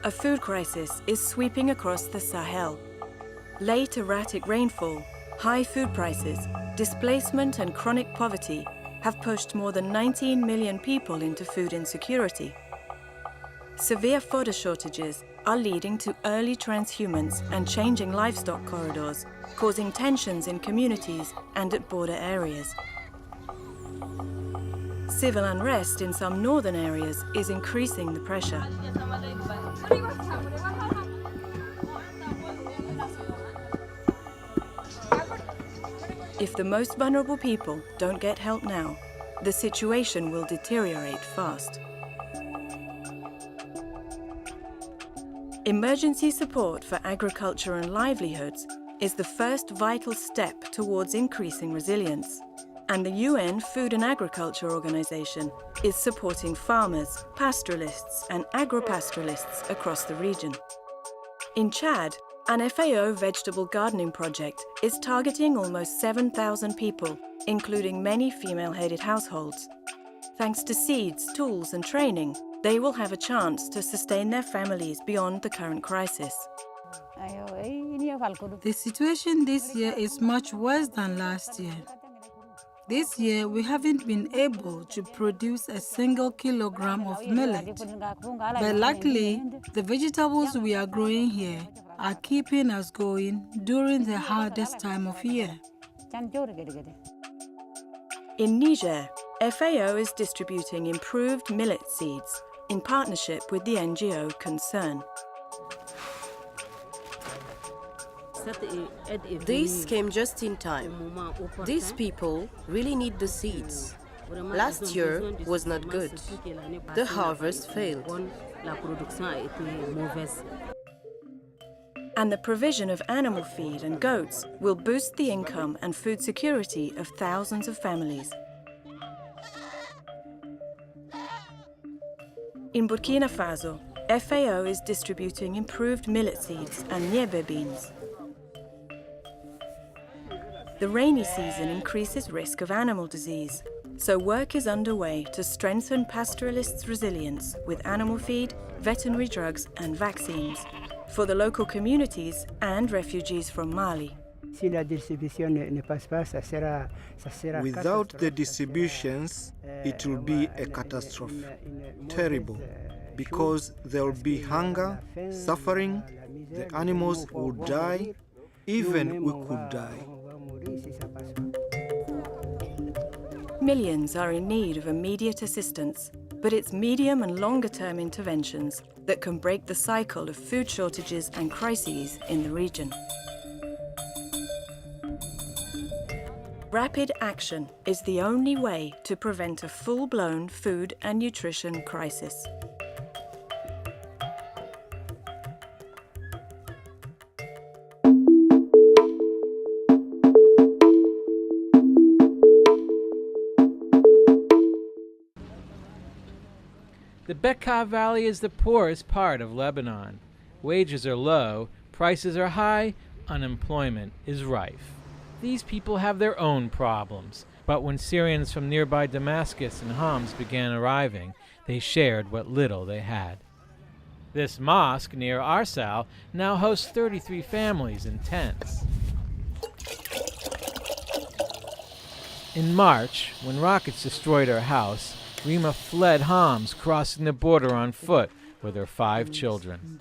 A food crisis is sweeping across the Sahel. Late erratic rainfall, high food prices, displacement and chronic poverty have pushed more than 19 million people into food insecurity. Severe fodder shortages are leading to early transhumance and changing livestock corridors, causing tensions in communities and at border areas. Civil unrest in some northern areas is increasing the pressure. If the most vulnerable people don't get help now, the situation will deteriorate fast. Emergency support for agriculture and livelihoods is the first vital step towards increasing resilience. And the UN Food and Agriculture Organization is supporting farmers, pastoralists and agropastoralists across the region. In Chad, an FAO vegetable gardening project is targeting almost 7,000 people, including many female-headed households. Thanks to seeds, tools and training, they will have a chance to sustain their families beyond the current crisis. The situation this year is much worse than last year. This year, we haven't been able to produce a single kilogram of millet. But luckily, the vegetables we are growing here are keeping us going during the hardest time of year. In Niger, FAO is distributing improved millet seeds in partnership with the NGO Concern. This came just in time. These people really need the seeds. Last year was not good. The harvest failed. And the provision of animal feed and goats will boost the income and food security of thousands of families. In Burkina Faso, FAO is distributing improved millet seeds and niébé beans. The rainy season increases risk of animal disease, so work is underway to strengthen pastoralists' resilience with animal feed, veterinary drugs and vaccines for the local communities and refugees from Mali. Without the distributions, it will be a catastrophe. Terrible, because there will be hunger, suffering, the animals will die, even we could die. Millions are in need of immediate assistance, but it's medium and longer-term interventions that can break the cycle of food shortages and crises in the region. Rapid action is the only way to prevent a full-blown food and nutrition crisis. The Beqaa Valley is the poorest part of Lebanon. Wages are low, prices are high, unemployment is rife. These people have their own problems, but when Syrians from nearby Damascus and Homs began arriving, they shared what little they had. This mosque near Arsal now hosts 33 families in tents. In March, when rockets destroyed her house, Rima fled Homs, crossing the border on foot with her 5 children.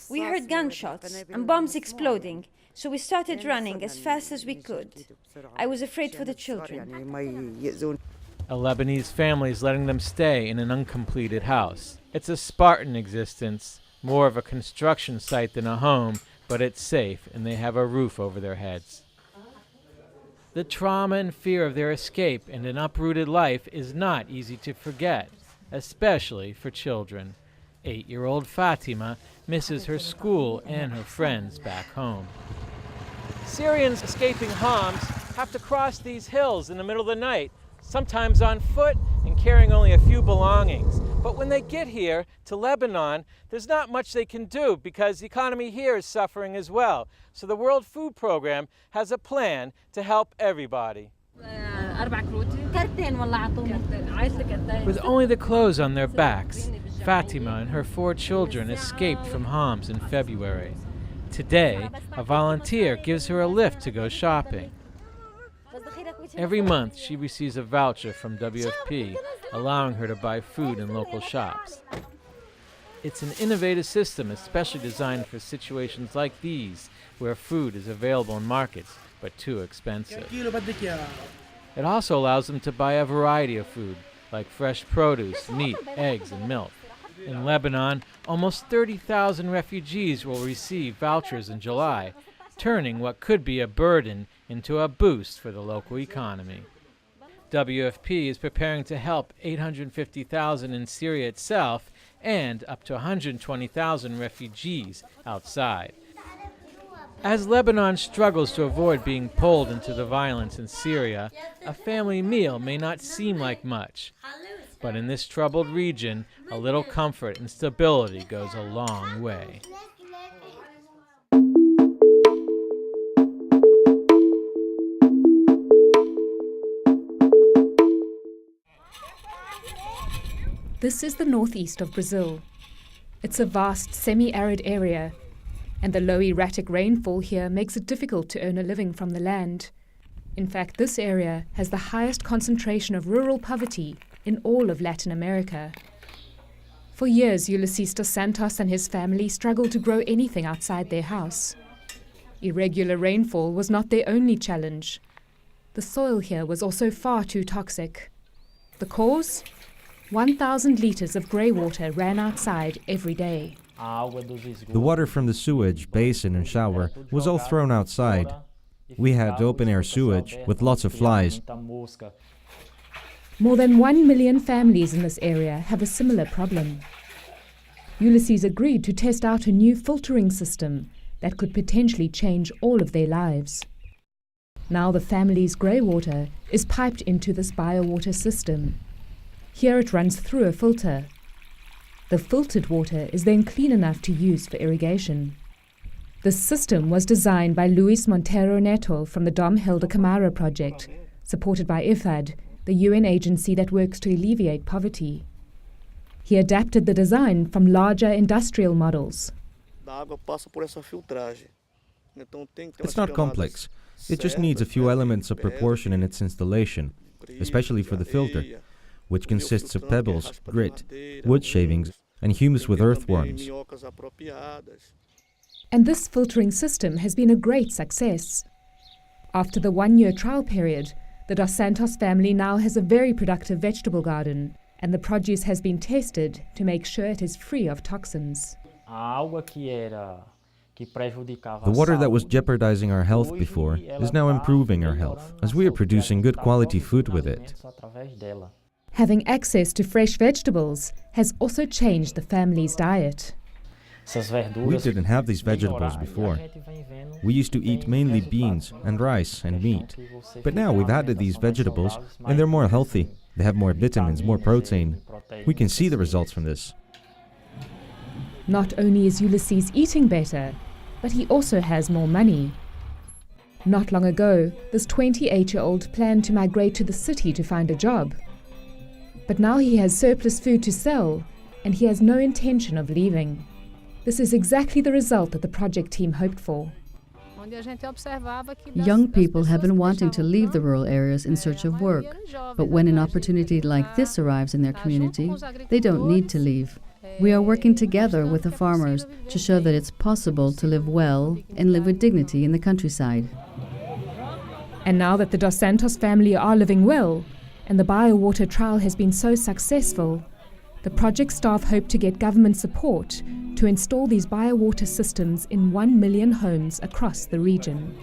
We heard gunshots and bombs exploding, so we started running as fast as we could. I was afraid for the children. A Lebanese family is letting them stay in an uncompleted house. It's a Spartan existence, more of a construction site than a home, but it's safe and they have a roof over their heads. The trauma and fear of their escape and an uprooted life is not easy to forget, especially for children. 8-year-old Fatima misses her school and her friends back home. Syrians escaping Homs have to cross these hills in the middle of the night, sometimes on foot and carrying only a few belongings. But when they get here to Lebanon, there's not much they can do because the economy here is suffering as well. So the World Food Program has a plan to help everybody. With only the clothes on their backs, Fatima and her 4 children escaped from Homs in February. Today, a volunteer gives her a lift to go shopping. Every month, she receives a voucher from WFP, allowing her to buy food in local shops. It's an innovative system especially designed for situations like these, where food is available in markets, but too expensive. It also allows them to buy a variety of food, like fresh produce, meat, eggs, and milk. In Lebanon, almost 30,000 refugees will receive vouchers in July, turning what could be a burden into a boost for the local economy. WFP is preparing to help 850,000 in Syria itself and up to 120,000 refugees outside. As Lebanon struggles to avoid being pulled into the violence in Syria, a family meal may not seem like much. But in this troubled region, a little comfort and stability goes a long way. This is the northeast of Brazil. It's a vast semi-arid area, and the low erratic rainfall here makes it difficult to earn a living from the land. In fact, this area has the highest concentration of rural poverty in all of Latin America. For years, Ulysses dos Santos and his family struggled to grow anything outside their house. Irregular rainfall was not their only challenge. The soil here was also far too toxic. The cause? 1,000 litres of grey water ran outside every day. The water from the sewage, basin and shower was all thrown outside. We had open-air sewage with lots of flies. More than 1 million families in this area have a similar problem. Ulysses agreed to test out a new filtering system that could potentially change all of their lives. Now the family's grey water is piped into this biowater system. Here it runs through a filter. The filtered water is then clean enough to use for irrigation. This system was designed by Luis Monteiro Neto from the Dom Hilda Camara project, supported by IFAD, the UN agency that works to alleviate poverty. He adapted the design from larger industrial models. It's not complex. It just needs a few elements of proportion in its installation, especially for the filter, which consists of pebbles, grit, wood shavings, and humus with earthworms. And this filtering system has been a great success. After the 1-year trial period, the Dos Santos family now has a very productive vegetable garden, and the produce has been tested to make sure it is free of toxins. The water that was jeopardizing our health before is now improving our health, as we are producing good quality food with it. Having access to fresh vegetables has also changed the family's diet. We didn't have these vegetables before. We used to eat mainly beans and rice and meat. But now we've added these vegetables and they're more healthy. They have more vitamins, more protein. We can see the results from this. Not only is Ulysses eating better, but he also has more money. Not long ago, this 28-year-old planned to migrate to the city to find a job. But now he has surplus food to sell, and he has no intention of leaving. This is exactly the result that the project team hoped for. Young people have been wanting to leave the rural areas in search of work, but when an opportunity like this arrives in their community, they don't need to leave. We are working together with the farmers to show that it's possible to live well and live with dignity in the countryside. And now that the Dos Santos family are living well, and the biowater trial has been so successful, the project staff hope to get government support to install these biowater systems in 1 million homes across the region.